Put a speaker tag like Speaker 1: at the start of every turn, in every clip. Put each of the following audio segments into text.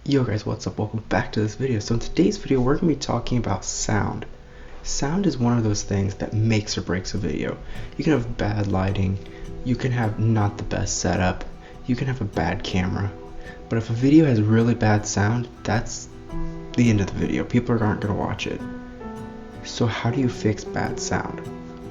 Speaker 1: Yo guys, what's up? Welcome back to this video. So in today's video, we're going to be talking about sound. Sound is one of those things that makes or breaks a video. You can have bad lighting, you can have not the best setup, you can have a bad camera, but if a video has really bad sound, that's the end of the video. People aren't going to watch it. So how do you fix bad sound?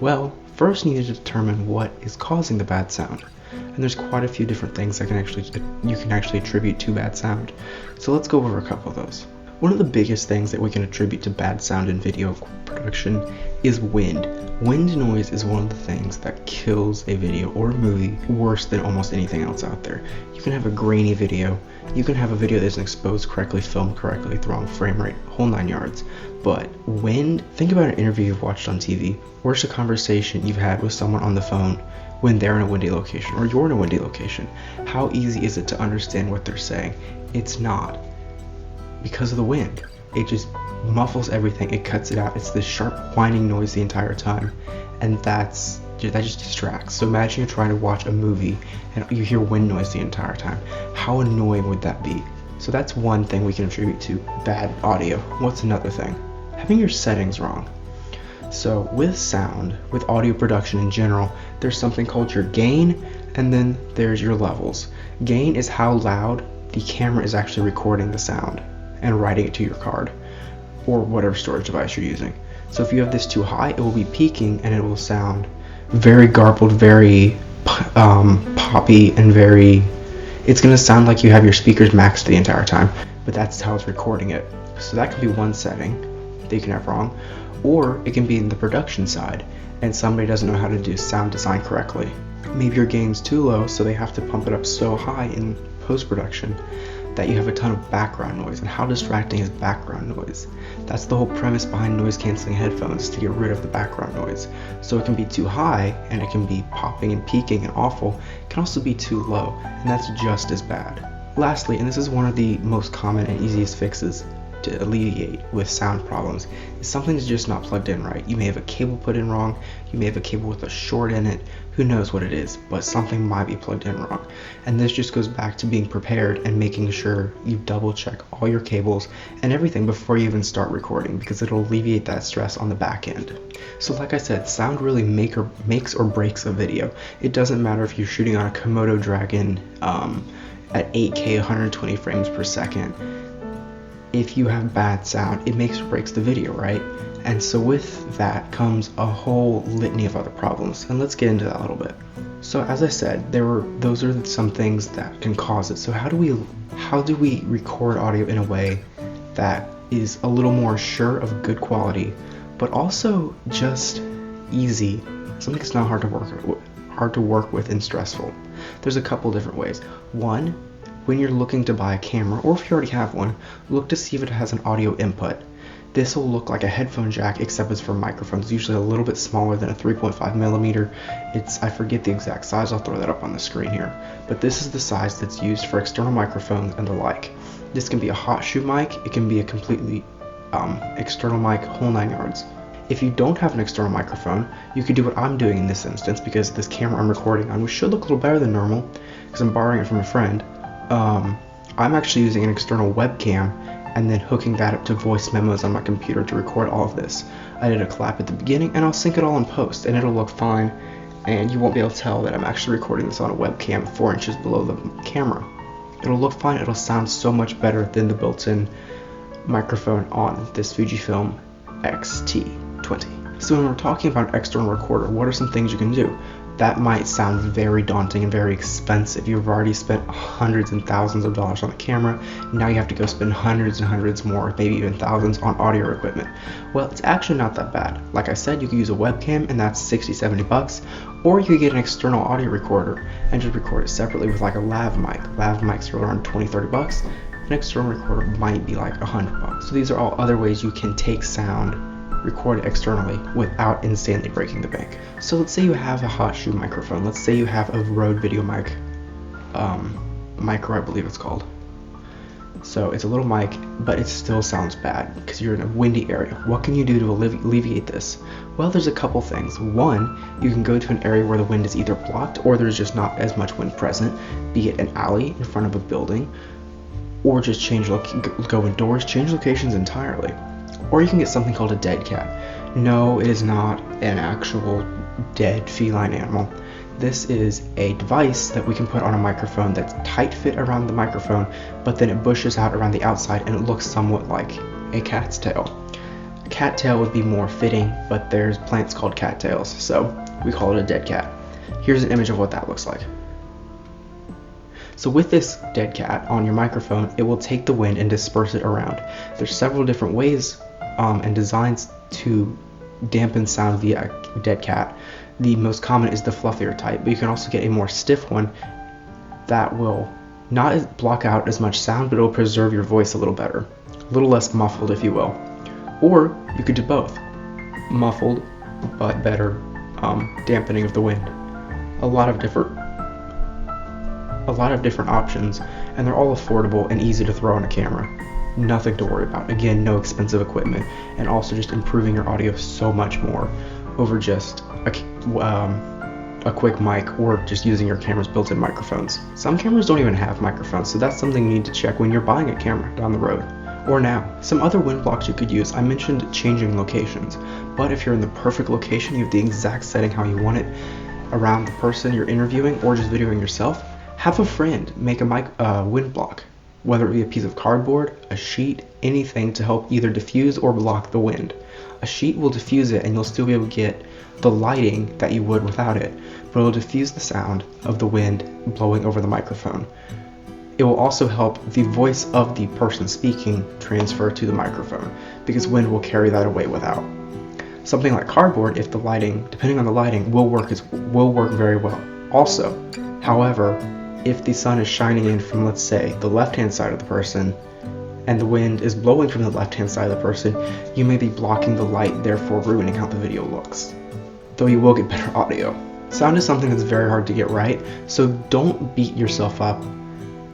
Speaker 1: Well, first you need to determine what is causing the bad sound. And there's quite a few different things that you can actually attribute to bad sound. So let's go over a couple of those. One of the biggest things that we can attribute to bad sound in video production is wind. Wind noise is one of the things that kills a video or a movie worse than almost anything else out there. You can have a grainy video, you can have a video that isn't exposed correctly, filmed correctly, with the wrong frame rate, whole 9 yards. But wind, think about an interview you've watched on TV, or just a conversation you've had with someone on the phone when they're in a windy location, or you're in a windy location. How easy is it to understand what they're saying? It's not. Because of the wind. It just muffles everything, it cuts it out. It's this sharp whining noise the entire time, and that just distracts. So imagine you're trying to watch a movie and you hear wind noise the entire time. How annoying would that be? So that's one thing we can attribute to bad audio. What's another thing? Having your settings wrong. So with sound, with audio production in general, there's something called your gain, and then there's your levels. Gain is how loud the camera is actually recording the sound and writing it to your card or whatever storage device you're using. So if you have this too high, it will be peaking and it will sound very garbled, very poppy, and it's going to sound like you have your speakers maxed the entire time, but that's how it's recording it. So that could be one setting that you can have wrong. Or it can be in the production side and somebody doesn't know how to do sound design correctly. Maybe your gain's too low, so they have to pump it up so high in post-production that you have a ton of background noise. And how distracting is background noise? That's the whole premise behind noise canceling headphones, to get rid of the background noise. So it can be too high and it can be popping and peaking and awful. It can also be too low, and that's just as bad. Lastly, and this is one of the most common and easiest fixes to alleviate with sound problems, is something's just not plugged in right. You may have a cable put in wrong, you may have a cable with a short in it, who knows what it is, but something might be plugged in wrong. And this just goes back to being prepared and making sure you double check all your cables and everything before you even start recording, because it'll alleviate that stress on the back end. So like I said, sound really makes or breaks a video. It doesn't matter if you're shooting on a Komodo Dragon at 8K 120 frames per second. If you have bad sound, it makes or breaks the video, right? And so with that comes a whole litany of other problems, and let's get into that a little bit. So as I said, those are some things that can cause it. So how do we record audio in a way that is a little more sure of good quality, but also just easy, something that's not hard to work with and stressful? There's a couple different ways. One, when you're looking to buy a camera, or if you already have one, look to see if it has an audio input. This will look like a headphone jack, except it's for microphones, usually a little bit smaller than a 3.5 millimeter. I forget the exact size, I'll throw that up on the screen here. But this is the size that's used for external microphones and the like. This can be a hot shoe mic, it can be a completely external mic, whole 9 yards. If you don't have an external microphone, you could do what I'm doing in this instance, because this camera I'm recording on, which should look a little better than normal, because I'm borrowing it from a friend. I'm actually using an external webcam and then hooking that up to voice memos on my computer to record all of this. I did a clap at the beginning, and I'll sync it all in post, and it'll look fine, and you won't be able to tell that I'm actually recording this on a webcam 4 inches below the camera. It'll look fine, it'll sound so much better than the built-in microphone on this Fujifilm X-T20. So when we're talking about an external recorder, what are some things you can do? That might sound very daunting and very expensive. You've already spent hundreds and thousands of dollars on the camera. Now you have to go spend hundreds and hundreds more, maybe even thousands, on audio equipment. Well, it's actually not that bad. Like I said, you could use a webcam, and that's 60-70 bucks, or you could get an external audio recorder and just record it separately with like a lav mic. Lav mics are around 20-30 bucks. An external recorder might be like 100 bucks. So these are all other ways you can take sound, record it externally without insanely breaking the bank. So let's say you have a hot shoe microphone. Let's say you have a Rode Video Mic, Micro I believe it's called. So it's a little mic, but it still sounds bad because you're in a windy area. What can you do to alleviate this? Well, there's a couple things. One, you can go to an area where the wind is either blocked or there's just not as much wind present, be it an alley in front of a building, or just go indoors, change locations entirely. Or you can get something called a dead cat. No, it is not an actual dead feline animal. This is a device that we can put on a microphone that's tight fit around the microphone, but then it bushes out around the outside and it looks somewhat like a cat's tail. A cat tail would be more fitting, but there's plants called cattails, so we call it a dead cat. Here's an image of what that looks like. So with this dead cat on your microphone, it will take the wind and disperse it around. There's several different ways and designs to dampen sound via a dead cat. The most common is the fluffier type, but you can also get a more stiff one that will not block out as much sound, but it will preserve your voice a little better, a little less muffled, if you will. Or you could do both, muffled but better dampening of the wind. A lot of different options, and they're all affordable and easy to throw on a camera. Nothing to worry about. Again, no expensive equipment, and also just improving your audio so much more over just a quick mic or just using your camera's built-in microphones. Some cameras don't even have microphones, so that's something you need to check when you're buying a camera down the road. Or now. Some other wind blocks you could use. I mentioned changing locations, but if you're in the perfect location, you have the exact setting how you want it around the person you're interviewing or just videoing yourself, have a friend make a wind block, whether it be a piece of cardboard, a sheet, anything to help either diffuse or block the wind. A sheet will diffuse it and you'll still be able to get the lighting that you would without it, but it will diffuse the sound of the wind blowing over the microphone. It will also help the voice of the person speaking transfer to the microphone, because wind will carry that away without. Something like cardboard, if the lighting, depending on the lighting, will work very well. Also, however, if the sun is shining in from, let's say, the left-hand side of the person, and the wind is blowing from the left-hand side of the person, you may be blocking the light, therefore ruining how the video looks. Though you will get better audio. Sound is something that's very hard to get right, so don't beat yourself up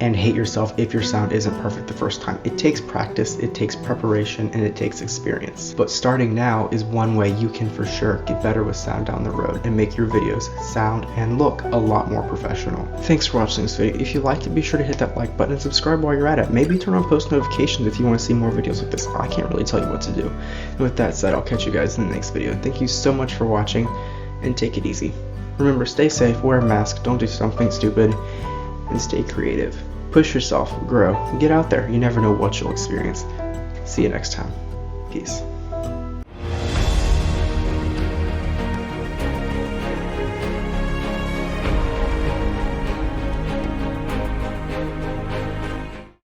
Speaker 1: and hate yourself if your sound isn't perfect the first time. It takes practice, it takes preparation, and it takes experience. But starting now is one way you can for sure get better with sound down the road and make your videos sound and look a lot more professional. Thanks for watching this video. If you liked it, be sure to hit that like button and subscribe while you're at it. Maybe turn on post notifications if you want to see more videos like this. I can't really tell you what to do. And with that said, I'll catch you guys in the next video. Thank you so much for watching, and take it easy. Remember, stay safe, wear a mask, don't do something stupid, and stay creative. Push yourself, grow, get out there. You never know what you'll experience. See you next time. Peace.